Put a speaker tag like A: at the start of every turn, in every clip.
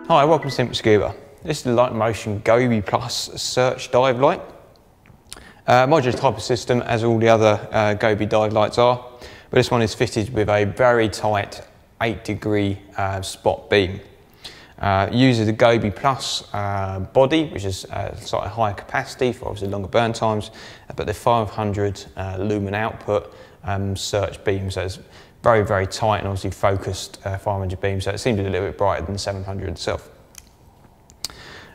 A: Hi, welcome to Scuba. This is the Light and Motion GoBe Plus Search Dive Light. Modular type of system as all the other Goby dive lights are, but this one is fitted with a very tight 8-degree spot beam. Uses the GoBe Plus body, which is slightly higher capacity for obviously longer burn times, but the 500 lumen output search beam, so it's very, very tight and obviously focused 500 beam, so it seems a little bit brighter than 700 itself.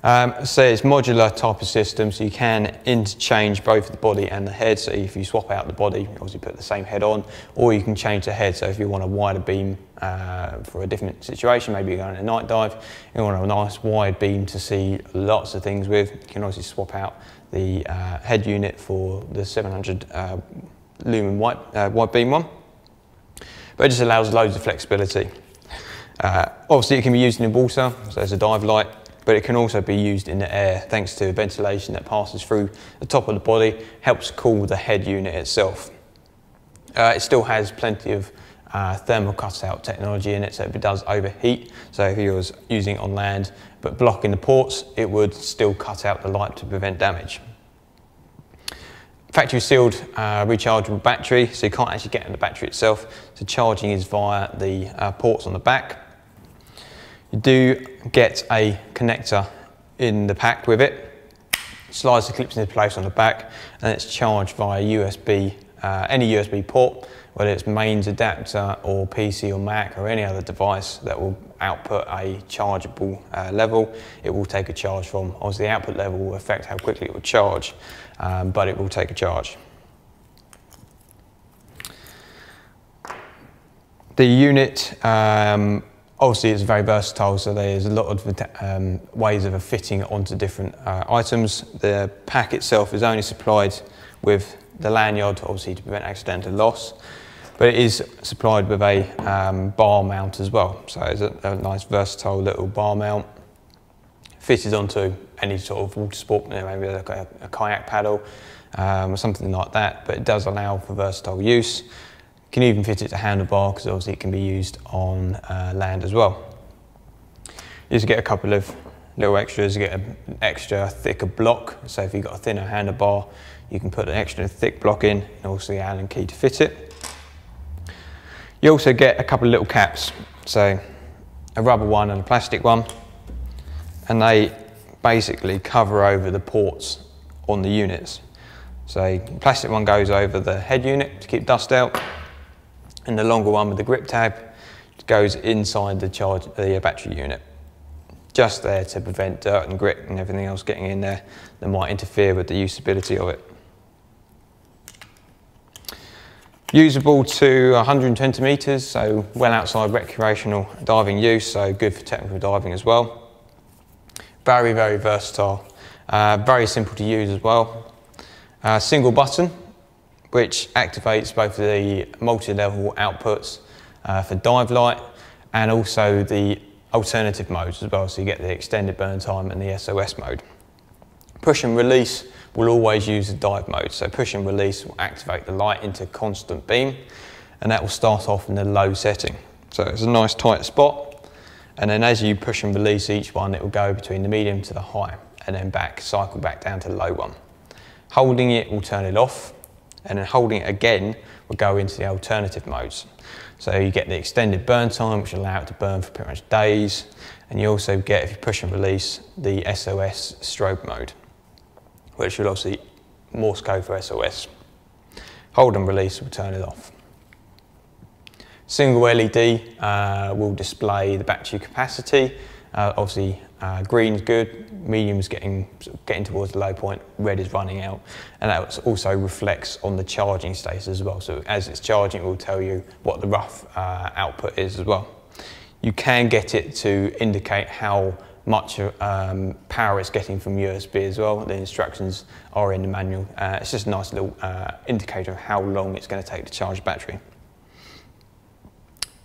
A: So it's modular type of system, so you can interchange both the body and the head. So if you swap out the body, you obviously put the same head on, or you can change the head. So if you want a wider beam for a different situation, maybe you're going on a night dive, you want a nice wide beam to see lots of things with, you can obviously swap out the head unit for the 700 lumen wide beam one. But it just allows loads of flexibility. Obviously it can be used in the water, so it's a dive light, but it can also be used in the air thanks to ventilation that passes through the top of the body, helps cool the head unit itself. It still has plenty of thermal cutout technology in it, so if it does overheat, so if you was using it on land but blocking the ports, it would still cut out the light to prevent damage. Factory sealed rechargeable battery, so you can't actually get in the battery itself, so charging is via the ports on the back. You do get a connector in the pack with it, slides the clips into place on the back, and it's charged via USB, any USB port, whether it's mains adapter or PC or Mac or any other device that will output a chargeable level. It will take a charge from. Obviously the output level will affect how quickly it will charge, but it will take a charge. The unit obviously it's very versatile, so there's a lot of ways of fitting it onto different items. The pack itself is only supplied with the lanyard, obviously to prevent accidental loss, but it is supplied with a bar mount as well. So it's a nice versatile little bar mount, fitted onto any sort of water sport, maybe like a kayak paddle or something like that, but it does allow for versatile use. You can even fit it to handlebar because obviously it can be used on land as well. You just get a couple of little extras. You get an extra thicker block, so if you've got a thinner handlebar, you can put an extra thick block in, and also the Allen key to fit it. You also get a couple of little caps, so a rubber one and a plastic one, and they basically cover over the ports on the units. So the plastic one goes over the head unit to keep dust out, and the longer one with the grip tab goes inside the battery unit, just there to prevent dirt and grit and everything else getting in there that might interfere with the usability of it. Usable to 120 metres, so well outside recreational diving use, so good for technical diving as well. Very, very versatile, very simple to use as well. Single button, which activates both the multi-level outputs for dive light and also the alternative modes as well, so you get the extended burn time and the SOS mode. Push and release will always use the dive mode, so push and release will activate the light into constant beam, and that will start off in the low setting. So it's a nice tight spot, and then as you push and release each one, it will go between the medium to the high, and then cycle back down to the low one. Holding it will turn it off, and then holding it again will go into the alternative modes. So you get the extended burn time, which will allow it to burn for pretty much days, and you also get, if you push and release, the SOS strobe mode, which will obviously Morse code for SOS. Hold and release will turn it off. Single LED will display the battery capacity. Obviously green's good, medium's getting towards the low point, red is running out, and that also reflects on the charging status as well. So as it's charging, it will tell you what the rough output is as well. You can get it to indicate how much power it's getting from USB as well. The instructions are in the manual. It's just a nice little indicator of how long it's going to take to charge the battery.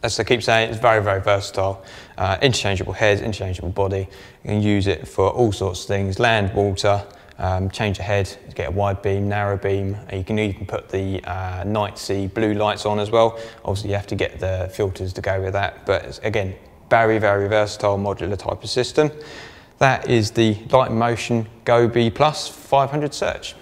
A: As I keep saying, it's very, very versatile. Interchangeable heads, interchangeable body. You can use it for all sorts of things, land, water, change the head, get a wide beam, narrow beam. You can even put the night sea blue lights on as well. Obviously you have to get the filters to go with that, but again, very, very versatile modular type of system. That is the Light and Motion GoBe Plus 500 Search.